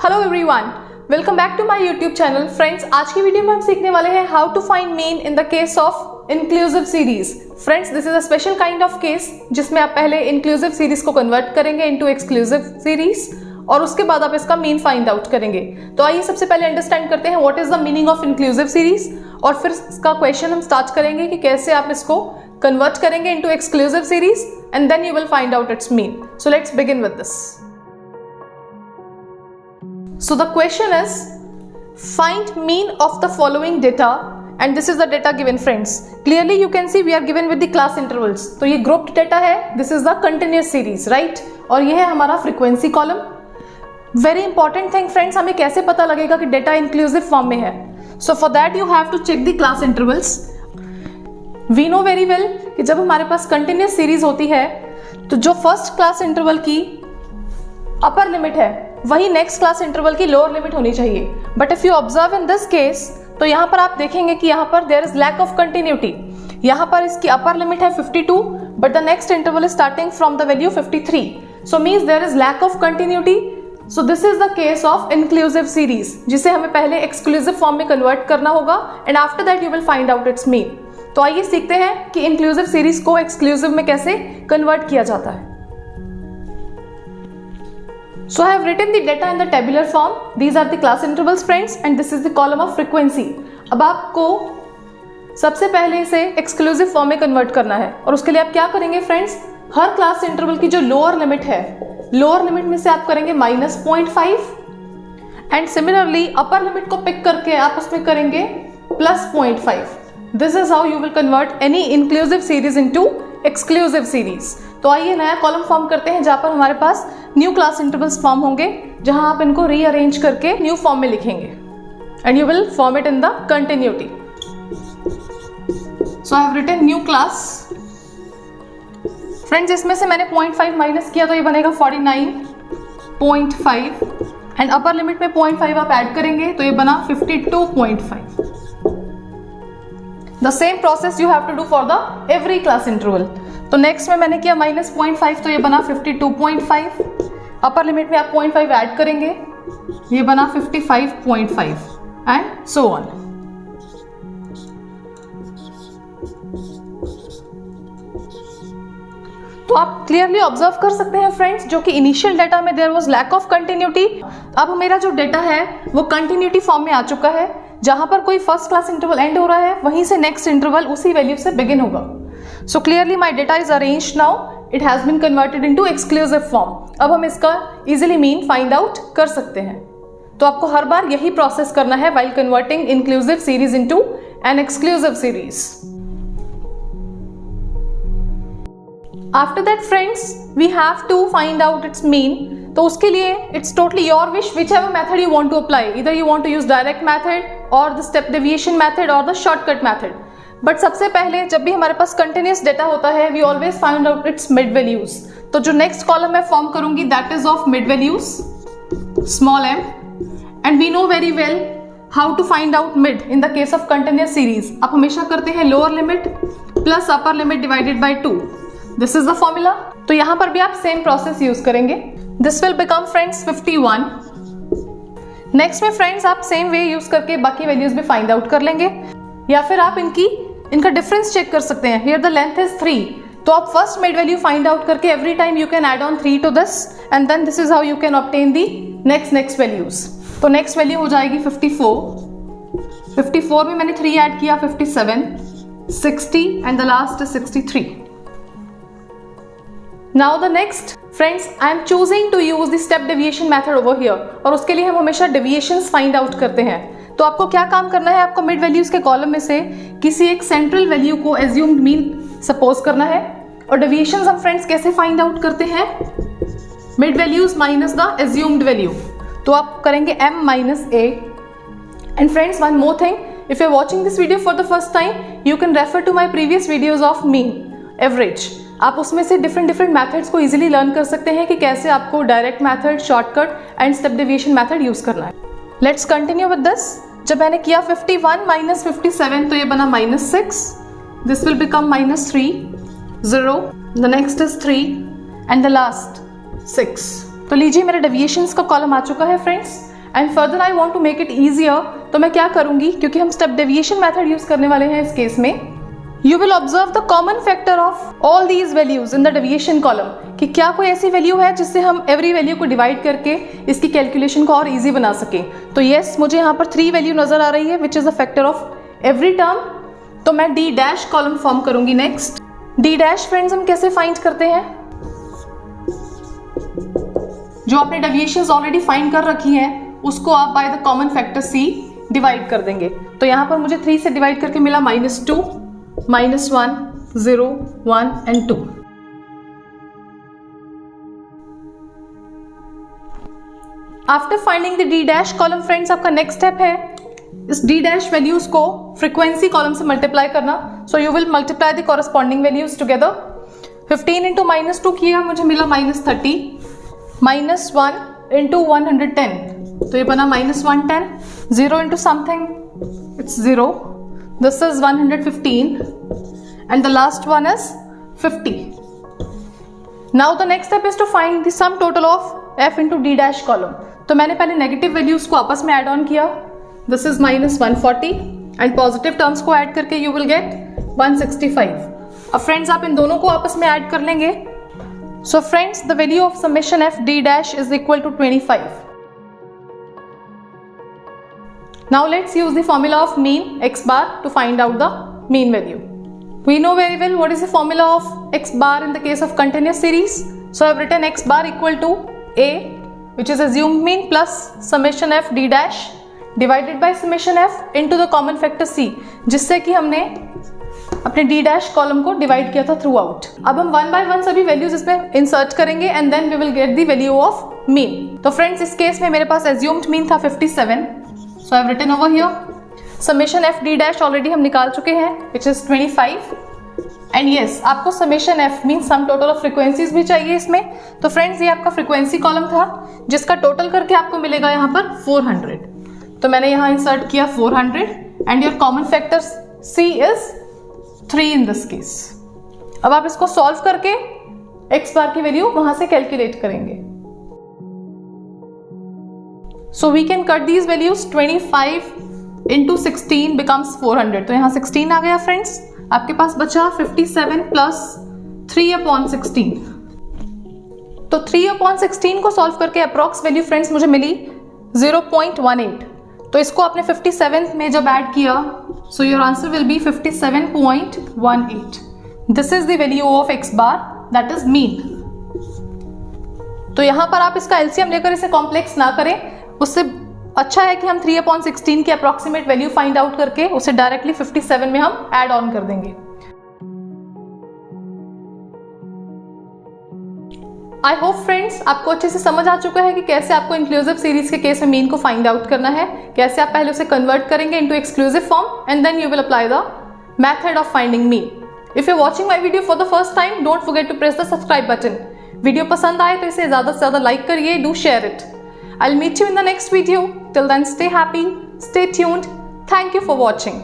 Hello everyone, welcome back to my YouTube channel. Friends, आज की video में हम सीखने वाले हैं how to find mean in the case of inclusive series. Friends, this is a special kind of case जिसमें आप पहले इंक्लूसिव सीरीज को कन्वर्ट करेंगे इनटू एक्सक्लूसिव सीरीज और उसके बाद आप इसका मीन फाइंड आउट करेंगे। तो आइए सबसे पहले अंडरस्टैंड करते हैं what is the meaning of inclusive series और फिर इसका क्वेश्चन हम स्टार्ट करेंगे कि कैसे आप इसको कन्वर्ट करेंगे into exclusive series and then you will find out its mean. So let's begin with this. So the question is, find mean of the following data and this is the data given friends. Clearly you can see we are given with the class intervals. तो ये grouped data है, this is the continuous series, right? और ये है हमारा frequency column. Very important thing friends, हमें कैसे पता लगेगा कि data inclusive form में है? So for that you have to check the class intervals. We know very well कि जब हमारे पास continuous series होती है तो जो first class interval की upper limit है वही नेक्स्ट क्लास इंटरवल की लोअर लिमिट होनी चाहिए। But if you observe in this case तो यहाँ पर आप देखेंगे कि यहाँ पर there is lack of continuity. यहाँ पर इसकी अपर लिमिट है 52 but the next interval is starting from the value 53, so means there is lack of continuity. So this is the case of inclusive series जिसे हमें पहले exclusive form में convert करना होगा and after that you will find out its mean. तो आइए सीखते हैं कि इंक्लूसिव सीरीज को एक्सक्लूसिव में कैसे कन्वर्ट किया जाता है। So I have written the data in the tabular form. These are the class intervals friends and this is the column of frequency. अब आपको सबसे पहले इसे एक्सक्लूसिव फॉर्म में कन्वर्ट करना है और उसके लिए आप क्या करेंगे फ्रेंड्स, हर क्लास इंटरवल की जो लोअर लिमिट है, लोअर लिमिट में से आप करेंगे -0.5 एंड सिमिलरली अपर लिमिट को पिक करके आप उसमें करेंगे +0.5. This is how you will convert any inclusive series into exclusive series. तो आइए नया कॉलम फॉर्म करते हैं जहां पर हमारे पास न्यू क्लास इंटरवल्स फॉर्म होंगे, जहां आप इनको रीअरेंज करके न्यू फॉर्म में लिखेंगे and you will form it in the continuity. So I have written new class. Friends, इसमें से मैंने 0.5 माइनस किया तो ये बनेगा 49.5 एंड अपर लिमिट में 0.5 आप ऐड करेंगे तो ये बना 52.5। The same process you have to do for the every class interval. तो नेक्स्ट में मैंने किया -0.5 तो ये बना 52.5, अपर लिमिट में आप 0.5 ऐड करेंगे, ये बना 55.5 एंड सो ऑन। तो आप क्लियरली ऑब्जर्व कर सकते हैं फ्रेंड्स, जो कि इनिशियल डेटा में there was lack of continuity, अब मेरा जो डेटा है वो कंटिन्यूटी फॉर्म में आ चुका है। जहां पर कोई फर्स्ट क्लास इंटरवल एंड हो रहा है वहीं से नेक्स्ट इंटरवल उसी वैल्यू से बिगिन होगा। So clearly my data is arranged now. It has been converted into exclusive form. अब हम इसका easily mean find out कर सकते हैं। तो आपको हर बार यही प्रोसेस करना है while converting inclusive series into an exclusive series. After that friends, we have to find out its mean. तो उसके लिए it's totally your wish whichever method you want to apply. Either you want to use direct method or the step deviation method or the shortcut method. But सबसे पहले जब भी हमारे पास continuous data होता है we always find out its mid values. तो जो next column मैं फॉर्म करूंगी that is of mid values small m and we know very well how to find out mid in the case of continuous series. आप हमेशा करते हैं lower limit plus upper limit divided by 2। This is the formula. तो यहां पर भी आप same process use करेंगे। This will become friends 51। Next में फ्रेंड्स आप सेम वे यूज करके बाकी वैल्यूज भी फाइंड आउट कर लेंगे या फिर आप इनका डिफरेंस चेक कर सकते हैं। हियर द लेंथ इज 3, तो आप first mid value find out करके every time you can add on 3 to this and then this is how you can obtain the next values. तो नेक्स्ट वैल्यू हो जाएगी 54 में मैंने 3 ऐड किया 57, 60 and the last is 63। Now the next friends, I am choosing to use the step deviation method over here और उसके लिए हम हमेशा डेविएशंस फाइंड आउट करते हैं। तो आपको क्या काम करना है, आपको मिड वैल्यूज के कॉलम में से किसी एक सेंट्रल वैल्यू को एज्यूम्ड मीन सपोज करना है और डेविएशंस हम फ्रेंड्स कैसे फाइंड आउट करते हैं, mid values minus the assumed value. तो आप करेंगे m minus a and friends one more thing, if you are watching this video for the first time you can refer to my previous videos of mean average. आप उसमें से different methods को easily learn कर सकते हैं कि कैसे आपको direct method, shortcut and step deviation method use करना है। Let's continue with this. जब मैंने किया 51 माइनस 57 तो ये बना -6, this will become -3, 0, the next is 3 and the last 6। तो लीजिए मेरे डेविएशंस का कॉलम आ चुका है friends and further I want to make it easier, तो मैं क्या करूंगी, क्योंकि हम स्टेप डेविएशन मेथड यूज करने वाले हैं इस केस में, you will observe the common factor of all these values in the deviation column, कि क्या कोई ऐसी वैल्यू है जिससे हम एवरी वैल्यू को डिवाइड करके इसकी कैलकुलेशन को और ईजी बना सके। तो येस, मुझे यहाँ पर 3 वैल्यू नजर आ रही है which is the factor of every term, तो मैं डी डैश कॉलम फॉर्म करूंगी। नेक्स्ट डी डैश फ्रेंड्स हम कैसे फाइंड करते हैं, जो आपने डेविएशंस ऑलरेडी फाइंड कर रखी हैं उसको आप by the common factor c divide कर देंगे। तो यहां पर मुझे 3 से डिवाइड करके मिला -2, -1, 0, 1 and 2। After finding the D dash column friends, आपका नेक्स्ट स्टेप है इस डी डैश वैल्यूज को फ्रीक्वेंसी कॉलम से मल्टीप्लाई करना। So you will multiply the corresponding values together. 15 into -2 किया, मुझे मिला -30, -1 इंटू 110, तो ये बना -110, 0 into something, its 0, this is 115 and the last one is 50। Now the next step is to find the sum total of f into D dash column. तो मैंने पहले negative values को आपस में ऐड ऑन किया, this is -140 and positive terms को add करके you will get 165। अब फ्रेंड्स आप इन दोनों को आपस में ऐड कर लेंगे। So friends, the value of summation f d dash is equal to 25. Now let's use the formula of mean x bar to find out the mean value. We know very well what is the formula of x bar in the case of continuous series. So I've written x bar equal to a, which is assumed mean, plus summation f d dash divided by summation f into the common factor c, जिससे कि हमने अपने D dash column को divide किया था through out. अब हम 1 bye 1 सभी वैल्यूज इसमें इंसर्ट करेंगे and then we will get the value of mean. तो फ्रेंड्स इस केस में मेरे पास एज्यूम्ड मीन था 57, so I have written over here summation F D dash already हम निकाल चुके हैं विच इज 25 एंड यस आपको summation F mean sum total of frequencies भी चाहिए इसमें। तो फ्रेंड्स ये आपका फ्रीक्वेंसी कॉलम था जिसका टोटल करके आपको मिलेगा यहाँ पर 400, तो मैंने यहाँ इंसर्ट किया 400 and your common factor c is 3 in this case. अब आप इसको सॉल्व करके x बार की वैल्यू वहां से कैलकुलेट करेंगे। So we can cut these values, 25 into 16 becomes 400, तो यहाँ 16 आ गया फ्रेंड्स। आपके पास बचा 57 प्लस 3/16, तो 3/16 को सॉल्व करके अप्रॉक्स वैल्यू फ्रेंड्स मुझे मिली 0.18, तो इसको आपने 57 में जब ऐड किया, so your answer will be 57.18। This is the value of x bar, that is mean. तो यहां पर आप इसका एलसीएम लेकर इसे कॉम्प्लेक्स ना करें, उससे अच्छा है कि हम 3/16 की अप्रॉक्सीमेट वैल्यू फाइंड आउट करके उसे डायरेक्टली 57 में हम ऐड ऑन कर देंगे। आई होप फ्रेंड्स आपको अच्छे से समझ आ चुका है कि कैसे आपको इंक्लूसिव सीरीज के केस में मीन को फाइंड आउट करना है, कैसे आप पहले उसे कन्वर्ट करेंगे into exclusive form and then you will apply the method of finding mean. If you watching my video for the first time, don't forget to press the subscribe button. Video पसंद आए तो इसे ज्यादा से ज्यादा like करिए, do share it. I will meet you in the next video, till then stay happy, stay tuned, thank you for watching.